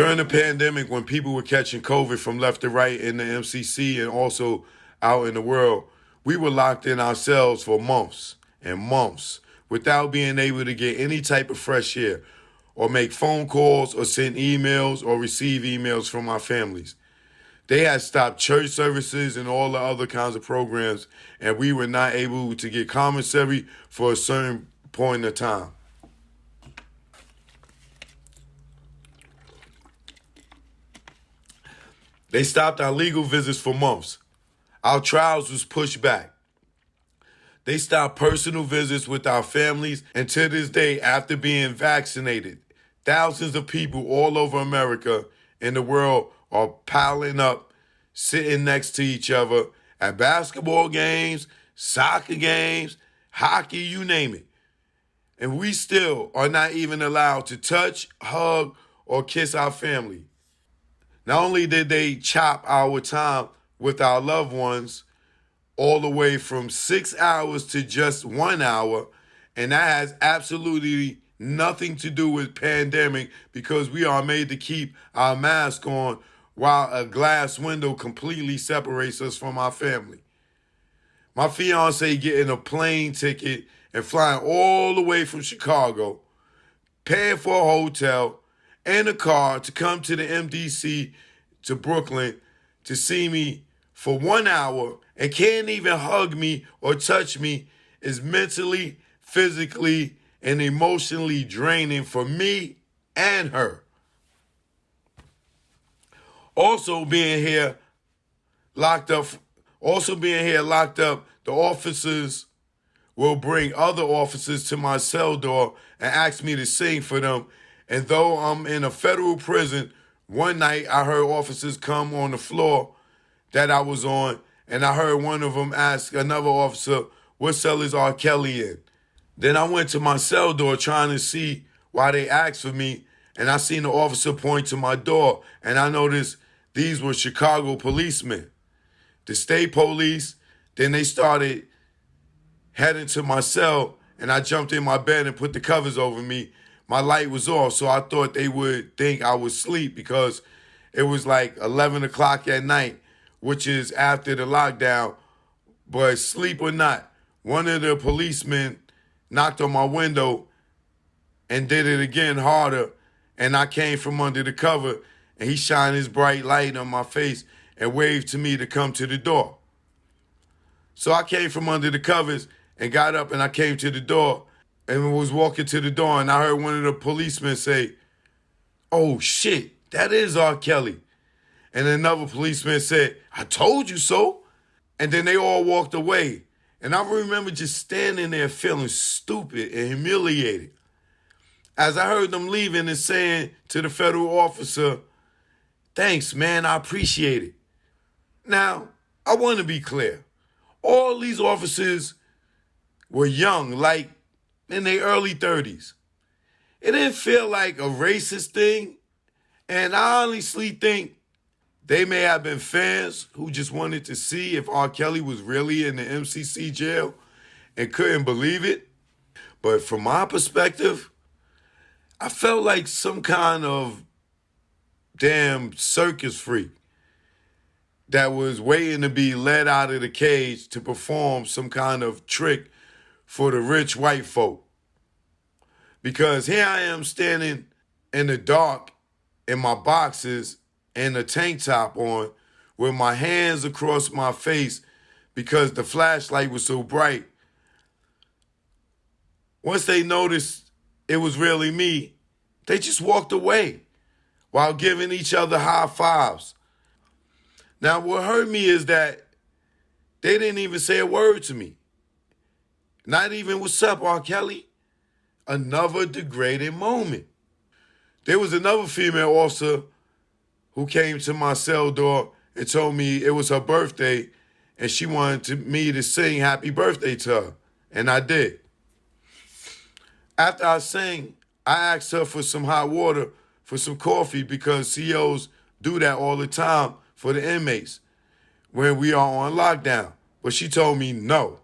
During the pandemic, when people were catching COVID from left to right in the MCC and also out in the world, we were locked in ourselves for months and months without being able to get any type of fresh air or make phone calls or send emails or receive emails from our families. They had stopped church services and all the other kinds of programs, and we were not able to get commissary for a certain point of time. They stopped our legal visits for months. Our trials was pushed back. They stopped personal visits with our families, and to this day, after being vaccinated, thousands of people all over America and the world are piling up, sitting next to each other at basketball games, soccer games, hockey, you name it. And we still are not even allowed to touch, hug, or kiss our family. Not only did they chop our time with our loved ones all the way from 6 hours to just 1 hour, and that has absolutely nothing to do with pandemic because we are made to keep our mask on while a glass window completely separates us from our family. My fiance getting a plane ticket and flying all the way from Chicago, paying for a hotel and a car to come to the MDC to Brooklyn to see me for 1 hour and can't even hug me or touch me is mentally, physically, and emotionally draining for me and her. Also being here locked up, the officers will bring other officers to my cell door and ask me to sing for them. And though I'm in a federal prison, one night I heard officers come on the floor that I was on, and I heard one of them ask another officer, "What cell is R. Kelly in?" Then I went to my cell door trying to see why they asked for me, and I seen the officer point to my door, and I noticed these were Chicago policemen, the state police. Then they started heading to my cell, and I jumped in my bed and put the covers over me. My light was off, so I thought they would think I was asleep because it was like 11 o'clock at night, which is after the lockdown. But sleep or not, one of the policemen knocked on my window and did it again harder, and I came from under the cover, and he shined his bright light on my face and waved to me to come to the door. So I came from under the covers and got up, and I came to the door and was walking to the door, and I heard one of the policemen say, "Oh shit, that is R. Kelly." And another policeman said, "I told you so." And then they all walked away. And I remember just standing there feeling stupid and humiliated as I heard them leaving and saying to the federal officer, "Thanks, man, I appreciate it." Now, I want to be clear. All these officers were young, like in their early 30s. It didn't feel like a racist thing. And I honestly think they may have been fans who just wanted to see if R. Kelly was really in the MCC jail and couldn't believe it. But from my perspective, I felt like some kind of damn circus freak that was waiting to be let out of the cage to perform some kind of trick for the rich white folk. Because here I am standing in the dark in my boxes and a tank top on with my hands across my face because the flashlight was so bright. Once they noticed it was really me, they just walked away while giving each other high fives. Now, what hurt me is that they didn't even say a word to me. Not even, "What's up, R. Kelly?" Another degrading moment. There was another female officer who came to my cell door and told me it was her birthday and she wanted me to sing happy birthday to her. And I did. After I sang, I asked her for some hot water, for some coffee, because COs do that all the time for the inmates when we are on lockdown. But she told me no.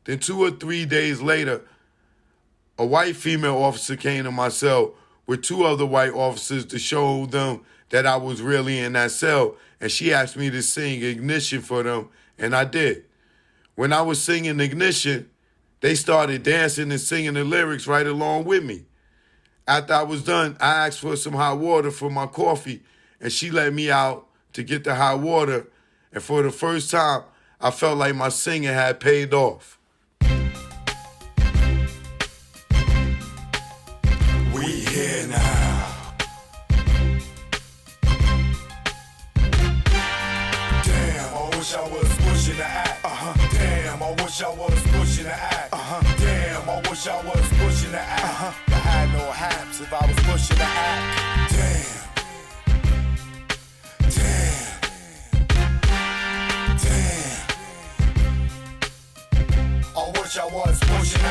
Then 2 or 3 days later, a white female officer came to my cell with 2 other white officers to show them that I was really in that cell. And she asked me to sing Ignition for them, and I did. When I was singing Ignition, they started dancing and singing the lyrics right along with me. After I was done, I asked for some hot water for my coffee, and she let me out to get the hot water. And for the first time, I felt like my singing had paid off. We here now. Damn, I wish I was pushing the act. Damn, I wish I was pushing the act. Damn, I wish I was pushing the act. I had no haps if I was pushing the act. Damn. I wish I was pushing the